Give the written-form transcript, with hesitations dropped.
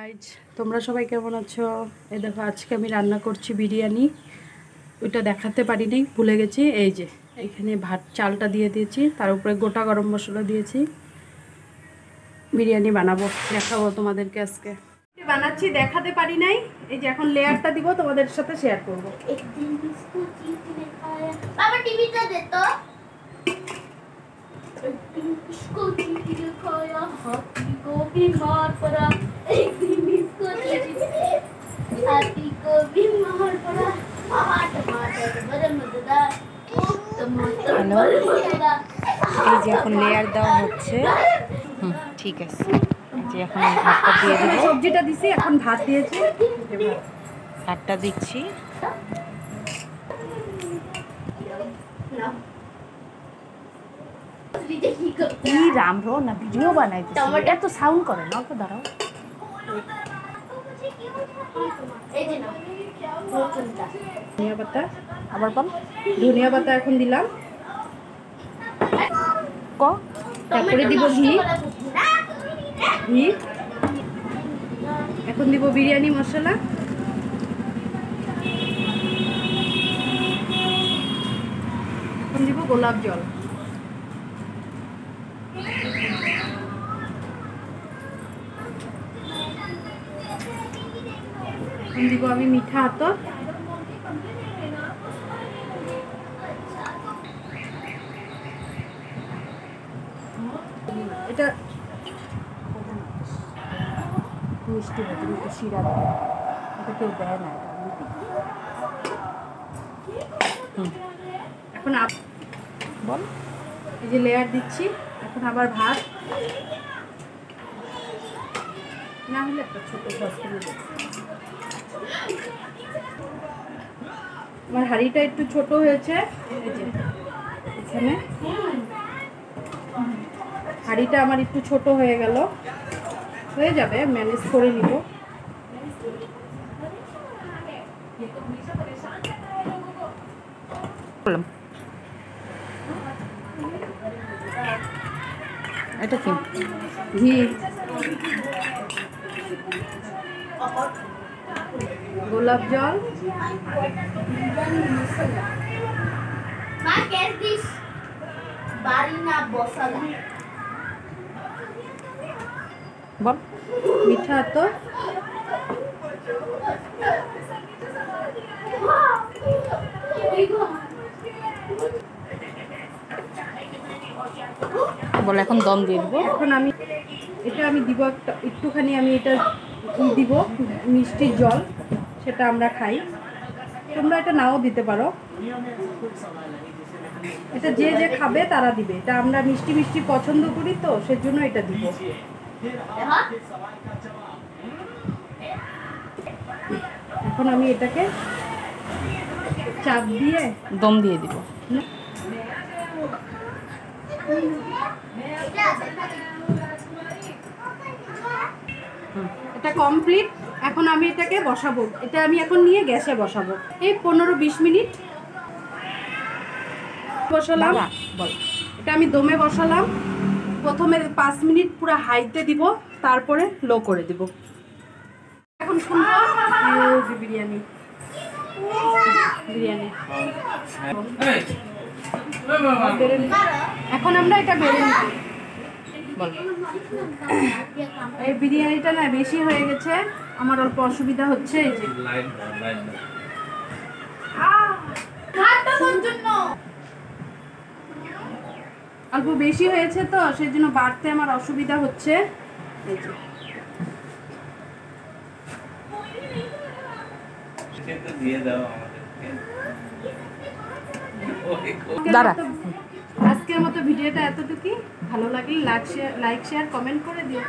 Guys, তোমরা সবাই কেমন আছো? এই দেখো, আজকে আমি রান্না করছি বিরিয়ানি। ওইটা দেখাতে পারিনি, ভুলে গেছি। এই যে এখানে ভাত চালটা দিয়ে দিয়েছি, তার উপরে গোটা গরম মশলা দিয়েছি। বিরিয়ানি বানাবো, দেখাবো তোমাদেরকে। আজকে বানাচ্ছি, দেখাতে পারি নাই। এই যে এখন লেয়ারটা দিব, তোমাদের সাথে শেয়ার করবো। বাবা টিভিটা দে তো। इसको टीवी खाया हाथी को बीमार पड़ा एक दिन इसको हाथी को बीमार पड़ा टमाटर बड़े मजेदार टमाटर बड़े मजेदार। এই যে এখন লেয়ার দেওয়া হচ্ছে। ঠিক আছে, এই যে এখন ভাতটা দিয়ে দেব। সবজিটা দিছি, এখন ভাত দিয়েছি। ভাতটা দিচ্ছি। কি রামরো না ভিডিও বানাইতেছি, এত সাউন্ড করে না, অল্প দাঁড়াও। ধনিয়া পাতা, আবার বল। ধনিয়া পাতা এখন দিলাম। ক তারপরে দিব ঘি। ঘি এখন দিব বিরিয়ানি মশলা। এখন দিব গোলাপ জল। এখন দিব আমি মিঠা আতর। এটা মিষ্টি হবে, একটু শিরা দেয়, এটা কেউ দেয় না। এখন বল। এই যে লেয়ার দিচ্ছি, এখন আবার ভাত। না হলে একটা ছোট সসপ্যানে দেব। আমার হাঁড়িটা একটু ছোট হয়েছে, এই যে এখানে হাঁড়িটা আমার একটু ছোট হয়ে গেল, হয়ে যাবে, ম্যানেজ করে নিব। এটা কি? ঘি, গোলাপ জল, মা গ্যাস দিস বাড়ি না বসালা বল। মিঠা আতর, বল, এখন দম দিয়ে দিব। এখন আমি দিব একটুখানি, আমি এটা দিব মিষ্টির জল, সেটা আমরা খাই। তোমরা এটা নাও দিতে পারো, এটা যে যে খাবে তারা দিবে। এটা আমরা মিষ্টি মিষ্টি পছন্দ করি, তো সেজন্য এটা দিব। এখন আমি এটাকে চাপ দিয়ে দম দিয়ে দিব। এটা কমপ্লিট। এখন আমি এটাকে বসাবো। এটা আমি এখন নিয়ে গ্যাসে বসাবো, এই 15-20 মিনিট বসালাম। বল। এটা আমি দমে বসালাম। প্রথমে 5 মিনিট পুরো হাইতে দিব, তারপরে লো করে দিব। এখন শুনবো বিরিয়ানি। বিরিয়ানি এখন আমরা এটা বেড়ে নিব। বল। এই বিরিয়ানিটা না বেশি হয়ে গেছে, আমার অল্প অসুবিধা হচ্ছে। এই যে অল্প বেশি হয়েছে, তো সেই জন্য বাড়তে আমার অসুবিধা হচ্ছে। এই যে আজকের মতো ভিডিওটা এতটুকুই। ভালো লাগলে লাইক শেয়ার কমেন্ট করে দিও।